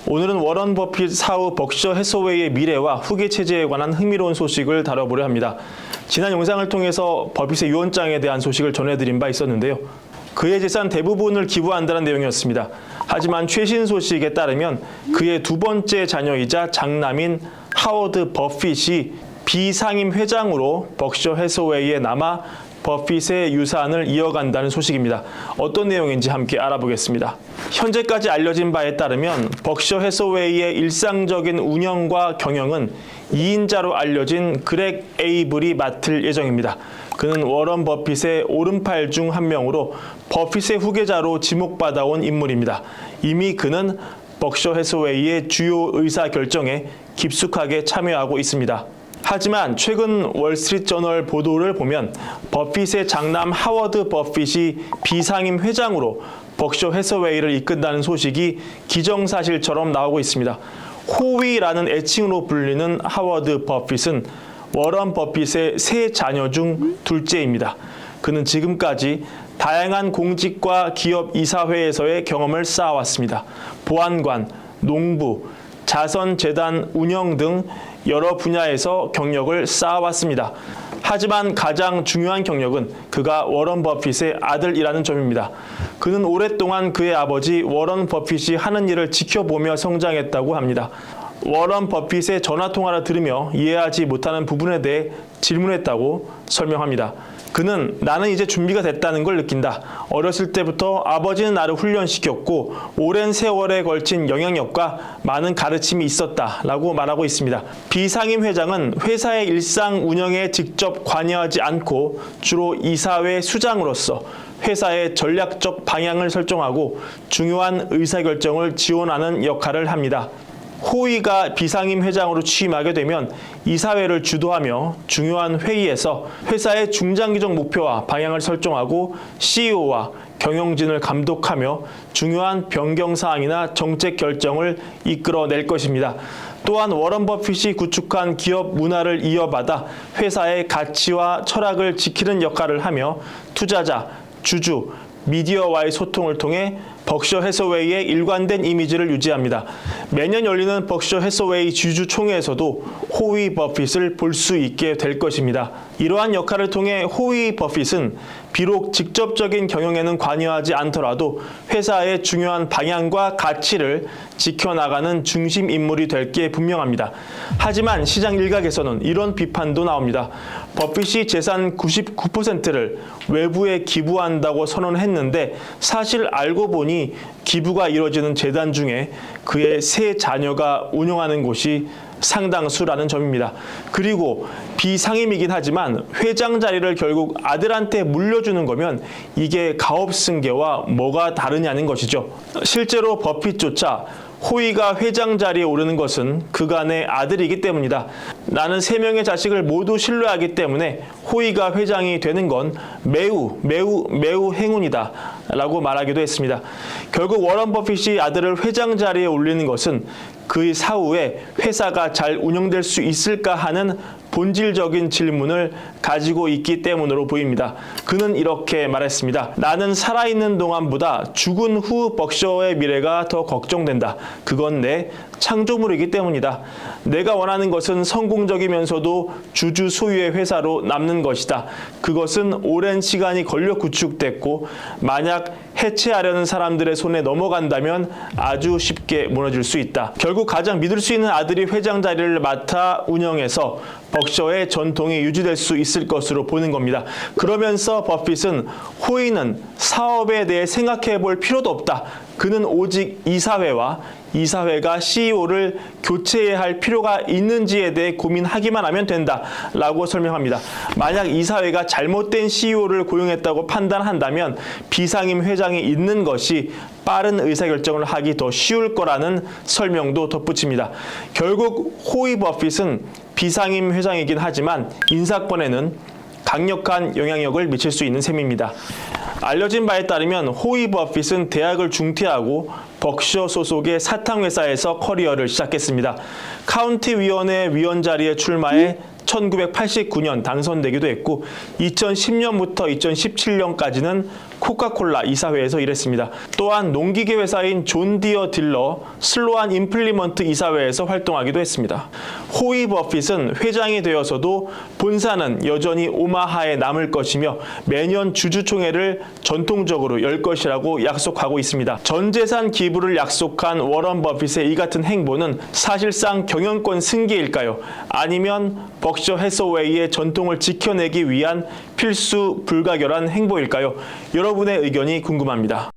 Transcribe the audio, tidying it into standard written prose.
오늘은 워런 버핏 사후 벅셔 해서웨이의 미래와 후계 체제에 관한 흥미로운 소식을 다뤄보려 합니다. 지난 영상을 통해서 버핏의 유언장에 대한 소식을 전해드린 바 있었는데요. 그의 재산 대부분을 기부한다는 내용이었습니다. 하지만 최신 소식에 따르면 그의 두 번째 자녀이자 장남인 하워드 버핏이 비상임 회장으로 벅셔 해서웨이에 남아 버핏의 유산을 이어간다는 소식입니다. 어떤 내용인지 함께 알아보겠습니다. 현재까지 알려진 바에 따르면 벅셔 해서웨이의 일상적인 운영과 경영은 2인자로 알려진 그렉 에이블이 맡을 예정입니다. 그는 워런 버핏의 오른팔 중 한 명으로 버핏의 후계자로 지목받아온 인물입니다. 이미 그는 벅셔 해서웨이의 주요 의사결정에 깊숙하게 참여하고 있습니다. 하지만 최근 월스트리트저널 보도를 보면 버핏의 장남 하워드 버핏이 비상임 회장으로 벅셔 해서웨이를 이끈다는 소식이 기정사실처럼 나오고 있습니다. 호위라는 애칭으로 불리는 하워드 버핏은 워런 버핏의 세 자녀 중 둘째입니다. 그는 지금까지 다양한 공직과 기업 이사회에서의 경험을 쌓아왔습니다. 보안관, 농부, 자선재단 운영 등 여러 분야에서 경력을 쌓아왔습니다. 하지만 가장 중요한 경력은 그가 워런 버핏의 아들이라는 점입니다. 그는 오랫동안 그의 아버지 워런 버핏이 하는 일을 지켜보며 성장했다고 합니다. 워런 버핏의 전화통화를 들으며 이해하지 못하는 부분에 대해 질문했다고 설명합니다. 그는 나는 이제 준비가 됐다는 걸 느낀다. 어렸을 때부터 아버지는 나를 훈련시켰고 오랜 세월에 걸친 영향력과 많은 가르침이 있었다 라고 말하고 있습니다. 비상임 회장은 회사의 일상 운영에 직접 관여하지 않고 주로 이사회 수장으로서 회사의 전략적 방향을 설정하고 중요한 의사결정을 지원하는 역할을 합니다. 호위가 비상임 회장으로 취임하게 되면 이사회를 주도하며 중요한 회의에서 회사의 중장기적 목표와 방향을 설정하고 CEO와 경영진을 감독하며 중요한 변경사항이나 정책 결정을 이끌어낼 것입니다. 또한 워런 버핏이 구축한 기업 문화를 이어받아 회사의 가치와 철학을 지키는 역할을 하며 투자자, 주주, 미디어와의 소통을 통해 벅셔 해서웨이의 일관된 이미지를 유지합니다. 매년 열리는 벅셔 해서웨이 주주총회에서도 호위 버핏을 볼 수 있게 될 것입니다. 이러한 역할을 통해 호위 버핏은 비록 직접적인 경영에는 관여하지 않더라도 회사의 중요한 방향과 가치를 지켜나가는 중심 인물이 될 게 분명합니다. 하지만 시장 일각에서는 이런 비판도 나옵니다. 버핏이 재산 99%를 외부에 기부한다고 선언했는데 사실 알고 보니 기부가 이루어지는 재단 중에 그의 세 자녀가 운영하는 곳이 상당수라는 점입니다. 그리고 비상임이긴 하지만 회장 자리를 결국 아들한테 물려주는 거면 이게 가업승계와 뭐가 다르냐는 것이죠. 실제로 버핏조차 호위가 회장 자리에 오르는 것은 그간의 아들이기 때문이다. 나는 세 명의 자식을 모두 신뢰하기 때문에 호위가 회장이 되는 건 매우 행운이다 라고 말하기도 했습니다. 결국 워런 버핏이 아들을 회장 자리에 올리는 것은 그의 사후에 회사가 잘 운영될 수 있을까 하는 본질적인 질문을 가지고 있기 때문으로 보입니다. 그는 이렇게 말했습니다. 나는 살아있는 동안보다 죽은 후 벅셔의 미래가 더 걱정된다. 그건 내 창조물이기 때문이다. 내가 원하는 것은 성공적이면서도 주주 소유의 회사로 남는 것이다. 그것은 오랜 시간이 걸려 구축됐고 만약 해체하려는 사람들의 손에 넘어간다면 아주 쉽게 무너질 수 있다. 결국 가장 믿을 수 있는 아들이 회장 자리를 맡아 운영해서 벅셔의 전통이 유지될 수 있을 것으로 보는 겁니다. 그러면서 버핏은 호위는 사업에 대해 생각해 볼 필요도 없다. 그는 오직 이사회가 CEO를 교체해야 할 필요가 있는지에 대해 고민하기만 하면 된다 라고 설명합니다. 만약 이사회가 잘못된 CEO를 고용했다고 판단한다면 비상임 회장이 있는 것이 빠른 의사결정을 하기 더 쉬울 거라는 설명도 덧붙입니다. 결국 호위 버핏은 비상임 회장이긴 하지만 인사권에는 강력한 영향력을 미칠 수 있는 셈입니다. 알려진 바에 따르면 호위 버핏은 대학을 중퇴하고 벅셔 소속의 사탕회사에서 커리어를 시작했습니다. 카운티 위원회 위원 자리에 출마해 1989년 당선되기도 했고 2010년부터 2017년까지는 코카콜라 이사회에서 일했습니다. 또한 농기계 회사인 존 디어 딜러 슬로안 임플리먼트 이사회에서 활동하기도 했습니다. 호이 버핏은 회장이 되어서도 본사는 여전히 오마하에 남을 것이며 매년 주주총회를 전통적으로 열 것이라고 약속하고 있습니다. 전 재산 기부를 약속한 워런 버핏의 이 같은 행보는 사실상 경영권 승계일까요? 아니면 벅셔 해서웨이의 전통을 지켜내기 위한 필수 불가결한 행보일까요? 여러분의 의견이 궁금합니다.